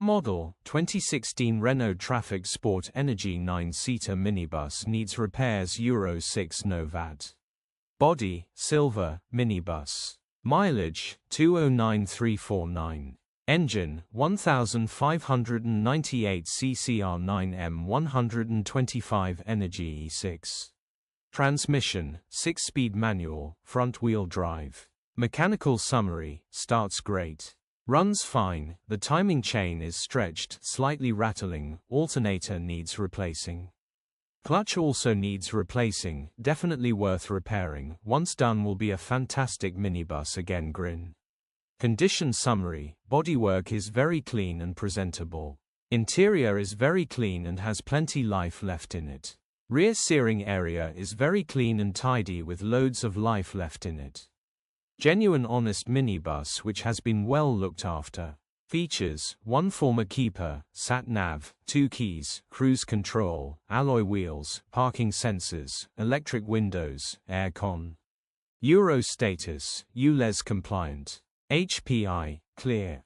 Model 2016 Renault Trafic Sport Energy 9-seater minibus needs repairs. Euro 6 No Vat. Body silver minibus. Mileage 209,349. Engine 1598 CCR9M 125 Energy E6. Transmission 6-speed manual, front-wheel drive. Mechanical summary: starts great. Runs fine, the timing chain is stretched, slightly rattling, alternator needs replacing. Clutch also needs replacing, definitely worth repairing, once done will be a fantastic minibus again. Grin. Condition summary: bodywork is very clean and presentable. Interior is very clean and has plenty life left in it. Rear searing area is very clean and tidy with loads of life left in it. Genuine honest minibus which has been well looked after. Features: 1 former keeper, sat-nav, 2 keys, cruise control, alloy wheels, parking sensors, electric windows, air-con. Euro status: Ulez compliant. HPI, clear.